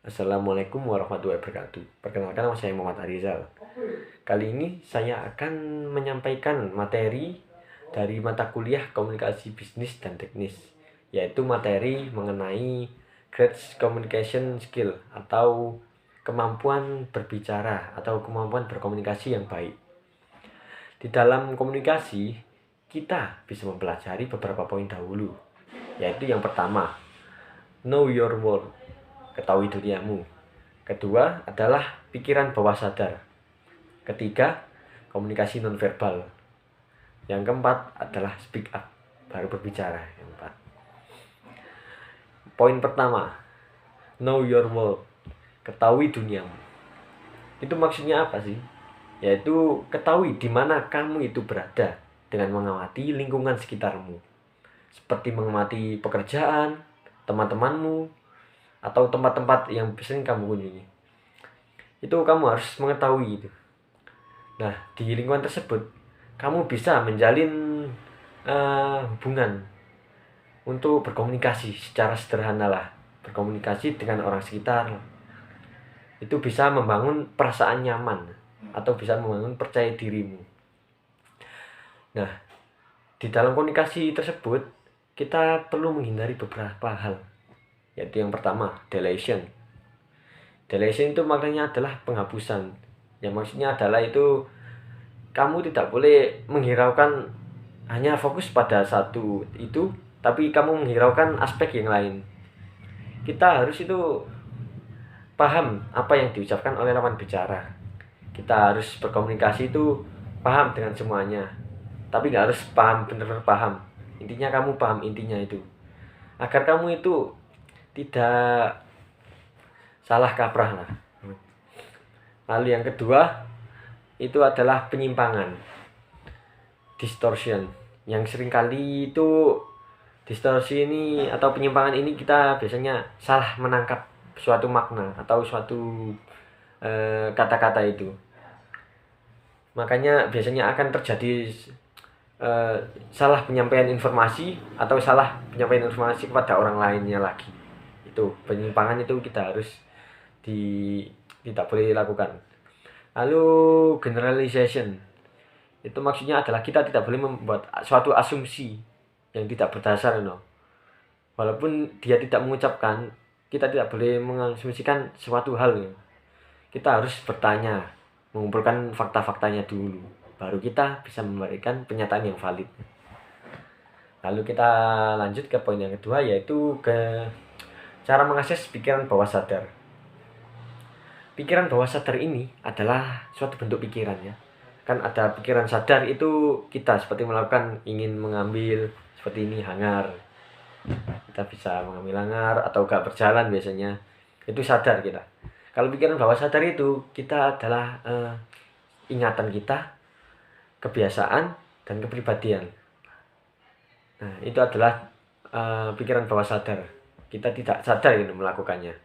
Assalamualaikum warahmatullahi wabarakatuh. Perkenalkan, nama saya Muhammad Arizal. Kali ini saya akan menyampaikan materi dari mata kuliah Komunikasi Bisnis dan Teknis, yaitu materi mengenai Great Communication Skill atau kemampuan berbicara atau kemampuan berkomunikasi yang baik. Di dalam komunikasi, kita bisa mempelajari beberapa poin dahulu, yaitu yang pertama, know your world, ketahui duniamu. Kedua adalah pikiran bawah sadar. Ketiga, komunikasi nonverbal. Yang keempat adalah speak up, baru berbicara. Yang keempat. Poin pertama, know your world, ketahui duniamu. Itu maksudnya apa sih? Yaitu ketahui di mana kamu itu berada dengan mengamati lingkungan sekitarmu. Seperti mengamati pekerjaan, teman-temanmu, atau tempat-tempat yang sering kamu kunjungi. Itu kamu harus mengetahui itu. Nah, di lingkungan tersebut kamu bisa menjalin hubungan untuk berkomunikasi secara sederhana lah. Berkomunikasi dengan orang sekitar. Itu bisa membangun perasaan nyaman atau bisa membangun percaya dirimu. Nah, di dalam komunikasi tersebut kita perlu menghindari beberapa hal. Yaitu yang pertama, delation. Delation itu maknanya adalah penghapusan. Yang maksudnya adalah itu kamu tidak boleh menghiraukan hanya fokus pada satu itu, tapi kamu menghiraukan aspek yang lain. Kita harus itu paham apa yang diucapkan oleh lawan bicara. Kita harus berkomunikasi itu paham dengan semuanya, tapi nggak harus paham, benar-benar paham. Intinya kamu paham intinya itu, agar kamu itu tidak salah kaprah lah. Lalu yang kedua itu adalah penyimpangan, distortion. Yang seringkali itu distorsi ini atau penyimpangan ini kita biasanya salah menangkap suatu makna atau suatu kata-kata itu. Makanya biasanya akan terjadi salah penyampaian informasi atau salah penyampaian informasi kepada orang lainnya lagi. Itu penyimpangan itu kita harus tidak boleh lakukan. Lalu generalization, itu maksudnya adalah kita tidak boleh membuat suatu asumsi yang tidak berdasar, walaupun dia tidak mengucapkan, kita tidak boleh mengasumsikan suatu hal. Kita harus bertanya, mengumpulkan fakta-faktanya dulu, baru kita bisa memberikan pernyataan yang valid. Lalu kita lanjut ke poin yang kedua, yaitu ke cara mengakses pikiran bawah sadar. Pikiran bawah sadar ini adalah suatu bentuk pikiran, ya. Kan ada pikiran sadar itu kita seperti melakukan ingin mengambil seperti ini hangar. Kita bisa mengambil hangar atau gak berjalan biasanya. Itu sadar kita. Kalau pikiran bawah sadar itu kita adalah ingatan kita, kebiasaan, dan kepribadian. Nah, itu adalah pikiran bawah sadar. Kita tidak sadar melakukannya.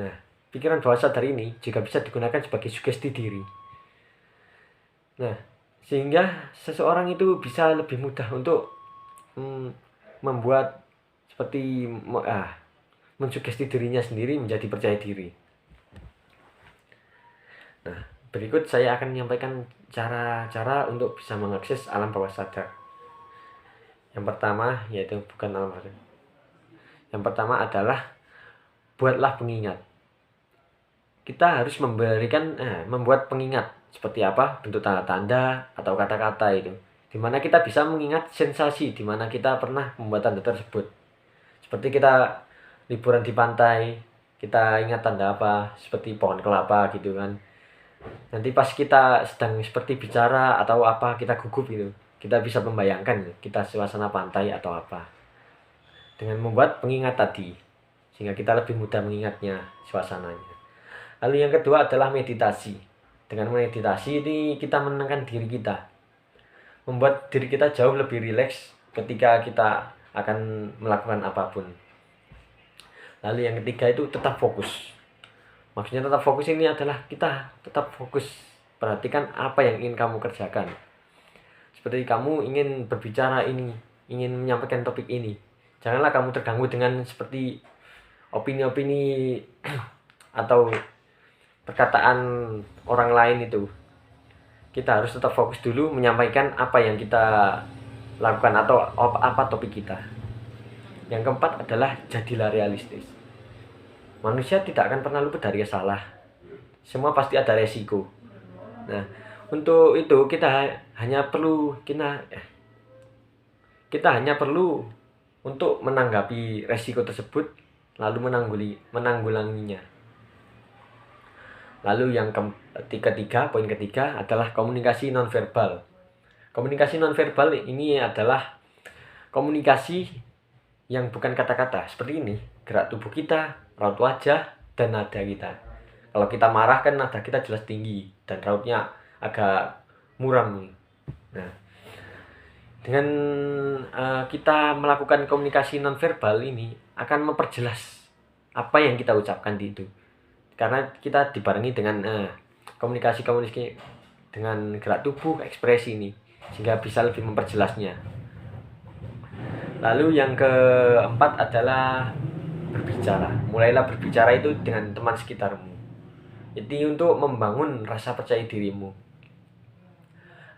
Nah, pikiran bawah sadar ini juga bisa digunakan sebagai sugesti diri. Nah, sehingga seseorang itu bisa lebih mudah untuk membuat seperti mensugesti dirinya sendiri menjadi percaya diri. Nah, berikut saya akan menyampaikan cara-cara untuk bisa mengakses alam bawah sadar. Yang pertama, yaitu bukan alam bawah sadar. Yang pertama adalah buatlah pengingat. Kita harus membuat pengingat seperti apa, bentuk tanda-tanda atau kata-kata itu, dimana kita bisa mengingat sensasi dimana kita pernah membuat tanda tersebut. Seperti kita liburan di pantai, kita ingat tanda apa, seperti pohon kelapa gitu kan. Nanti pas kita sedang seperti bicara atau apa, kita gugup gitu, kita bisa membayangkan kita suasana pantai atau apa dengan membuat pengingat tadi, sehingga kita lebih mudah mengingatnya suasananya. Lalu yang kedua adalah meditasi. Dengan meditasi ini kita menenangkan diri kita, membuat diri kita jauh lebih rileks ketika kita akan melakukan apapun. Lalu yang ketiga itu tetap fokus. Maksudnya tetap fokus ini adalah kita tetap fokus, perhatikan apa yang ingin kamu kerjakan. Seperti kamu ingin berbicara ini, ingin menyampaikan topik ini, janganlah kamu terganggu dengan seperti opini-opini atau perkataan orang lain itu. Kita harus tetap fokus dulu menyampaikan apa yang kita lakukan atau apa topik kita. Yang keempat adalah jadilah realistis. Manusia tidak akan pernah luput dari salah. Semua pasti ada resiko. Nah, untuk itu kita hanya perlu untuk menanggapi resiko tersebut lalu menanggulanginya. Lalu yang poin ketiga adalah komunikasi nonverbal. Komunikasi nonverbal ini adalah komunikasi yang bukan kata-kata. Seperti ini, gerak tubuh kita, raut wajah, dan nada kita. Kalau kita marah kan nada kita jelas tinggi dan rautnya agak muram. Nah, dengan kita melakukan komunikasi nonverbal ini akan memperjelas apa yang kita ucapkan di itu. Karena kita dibarengi dengan komunikasi dengan gerak tubuh, ekspresi ini, sehingga bisa lebih memperjelasnya. Lalu yang keempat adalah berbicara. Mulailah berbicara itu dengan teman sekitarmu. Jadi untuk membangun rasa percaya dirimu.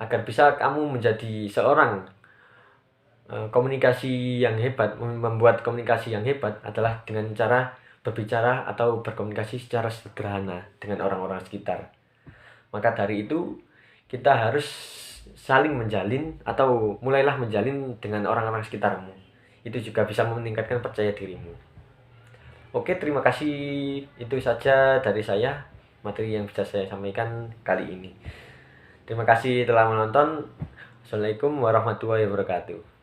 Agar bisa kamu menjadi seorang komunikasi yang hebat, membuat komunikasi yang hebat adalah dengan cara berbicara atau berkomunikasi secara sederhana dengan orang-orang sekitar. Maka dari itu kita harus saling menjalin atau mulailah menjalin dengan orang-orang sekitarmu. Itu juga bisa meningkatkan percaya dirimu. Oke, terima kasih. Itu saja dari saya materi yang bisa saya sampaikan kali ini. Terima kasih telah menonton. Assalamualaikum warahmatullahi wabarakatuh.